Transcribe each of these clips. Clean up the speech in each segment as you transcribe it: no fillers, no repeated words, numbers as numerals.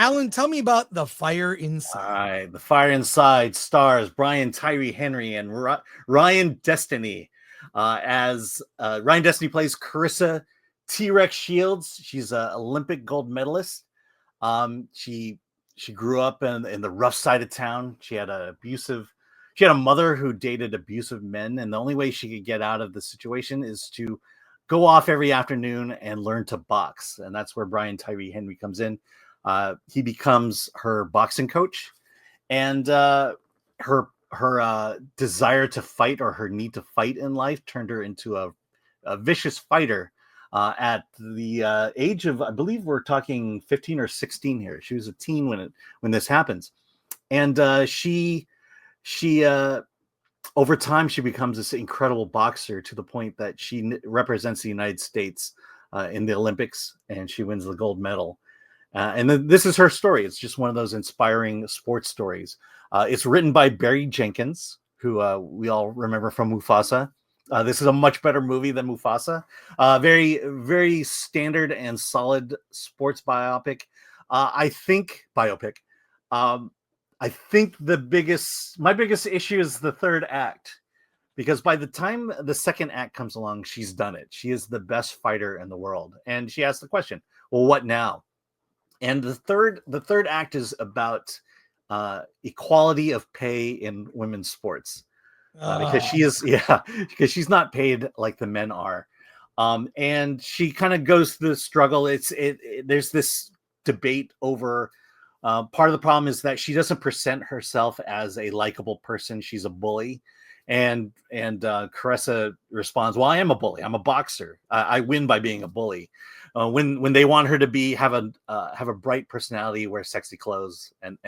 Alan, tell me about The Fire Inside. All right, The Fire Inside stars Brian Tyree Henry and Ryan Destiny. As Ryan Destiny plays Carissa T-Rex Shields. She's an Olympic gold medalist. She grew up in the rough side of town. She had a mother who dated abusive men, and the only way she could get out of the situation is to go off every afternoon and learn to box. And that's where Brian Tyree Henry comes in. He becomes her boxing coach, and her desire to fight, or her need to fight in life, turned her into a vicious fighter at the age of, I believe we're talking 15 or 16 here. She was a teen when this happens, and she over time she becomes this incredible boxer, to the point that she represents the United States in the Olympics, and she wins the gold medal. And this is her story. It's just one of those inspiring sports stories. It's written by Barry Jenkins, who we all remember from Mufasa. This is a much better movie than Mufasa. Very, very standard and solid sports biopic. I think my biggest issue is the third act, because by the time the second act comes along, she's done it. She is the best fighter in the world, and she asks the question, "Well, what now?" And the third act is about equality of pay in women's sports, because she's not paid like the men are, and she kind of goes through the struggle. There's this debate over. Part of the problem is that she doesn't present herself as a likable person. She's a bully, and Caressa responds, "Well, I am a bully. I'm a boxer. I win by being a bully." When they want her to have a bright personality, wear sexy clothes, and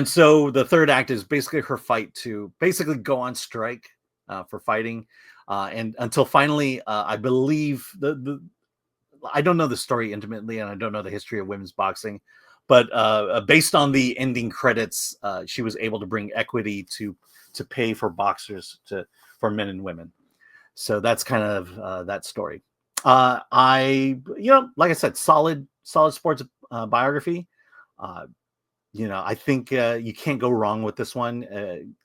so the third act is basically her fight to basically go on strike for fighting, and until finally, I believe I don't know the story intimately, and I don't know the history of women's boxing, but based on the ending credits, she was able to bring equity to pay for boxers for men and women. So that's kind of that story. Like I said, solid sports biography. I think you can't go wrong with this one.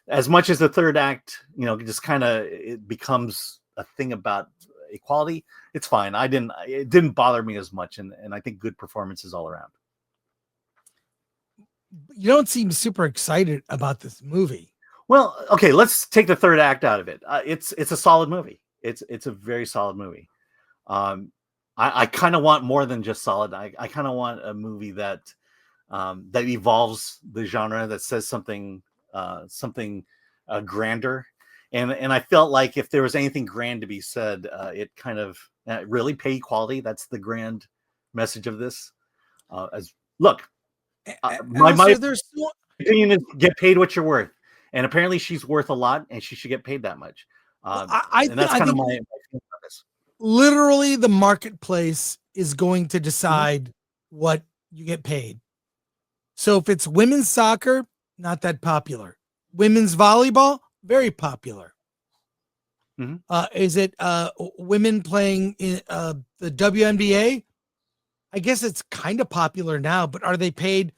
As much as the third act, just kind of it becomes a thing about equality, it's fine. It didn't bother me as much, and I think good performances all around. You don't seem super excited about this movie. Well, okay, let's take the third act out of it. It's a solid movie. It's a very solid movie. I kind of want more than just solid. I kind of want a movie that evolves the genre, that says something grander. And I felt like if there was anything grand to be said, it kind of really pay equality. That's the grand message of this. My opinion is get paid what you're worth. And apparently she's worth a lot, and she should get paid that much. And that's kind of my opinion on this. Literally, the marketplace is going to decide what you get paid. So if it's women's soccer, not that popular. Women's volleyball, very popular. Is it women playing in the WNBA? I guess it's kind of popular now, but are they paid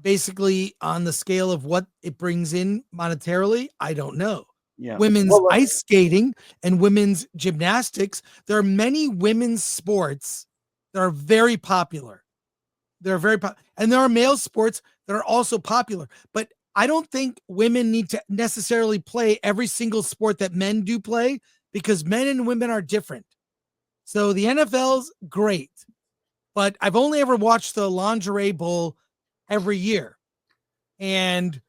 basically on the scale of what it brings in monetarily? I don't know. Yeah. Women's ice skating and women's gymnastics. There are many women's sports that are very popular. They're very popular. And there are male sports that are also popular. But I don't think women need to necessarily play every single sport that men do play, because men and women are different. So the NFL's great, but I've only ever watched the Lingerie Bowl every year. And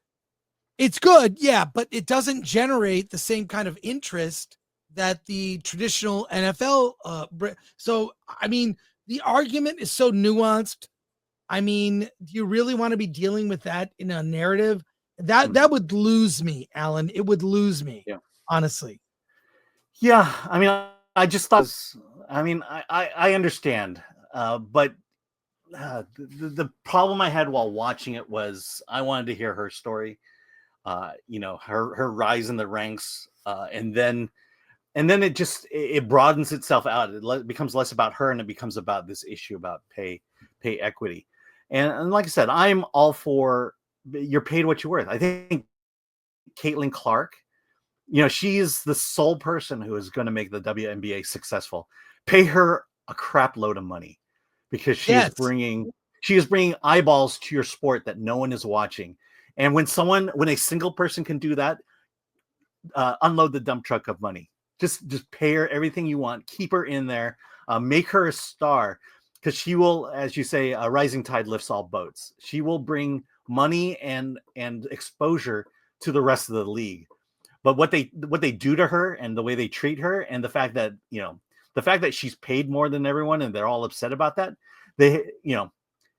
it's good, yeah, but it doesn't generate the same kind of interest that the traditional NFL. So, I mean, the argument is so nuanced. I mean, do you really want to be dealing with that in a narrative? That would lose me, Alan. It would lose me, honestly. Yeah, I mean, I just thought. I understand, but the problem I had while watching it was I wanted to hear her story. Her rise in the ranks, and then and then it broadens itself out. It becomes less about her, and it becomes about this issue about pay equity. And like I said, I'm all for you're paid what you're worth. I think Caitlin Clark, she's the sole person who is going to make the WNBA successful. Pay her a crap load of money because she is bringing eyeballs to your sport that no one is watching. And when a single person can do that, unload the dump truck of money. Just pay her everything you want. Keep her in there. Make her a star, because she will, as you say, a rising tide lifts all boats. She will bring money and exposure to the rest of the league. But what they do to her and the way they treat her, and the fact that she's paid more than everyone and they're all upset about that,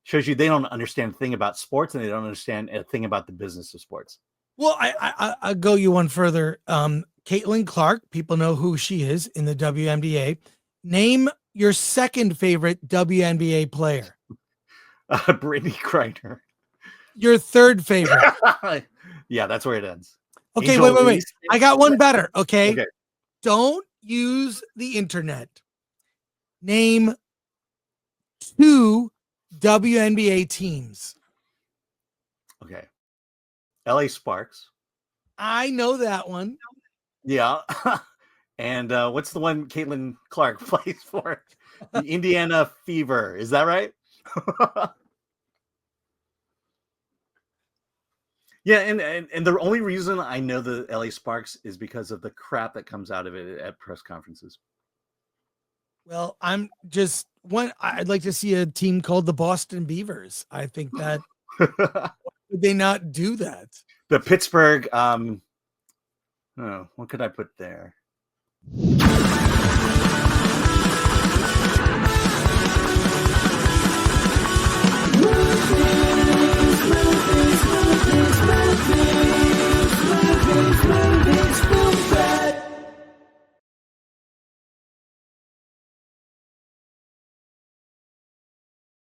shows you they don't understand a thing about sports, and they don't understand a thing about the business of sports. Well, I'll go you one further. Caitlin Clark, people know who she is in the WNBA. Name your second favorite WNBA player. Brittany Griner. Your third favorite. Yeah, that's where it ends. Okay, Angel wait. Reese. I got one better. Okay. Don't use the internet. Name 2 WNBA teams. Okay. LA Sparks. I know that one. Yeah. And what's the one Caitlin Clark plays for? The Indiana Fever. Is that right? Yeah, and the only reason I know the LA Sparks is because of the crap that comes out of it at press conferences. Well, I'd like to see a team called the Boston Beavers. I think that would they not do that? The Pittsburgh, what could I put there?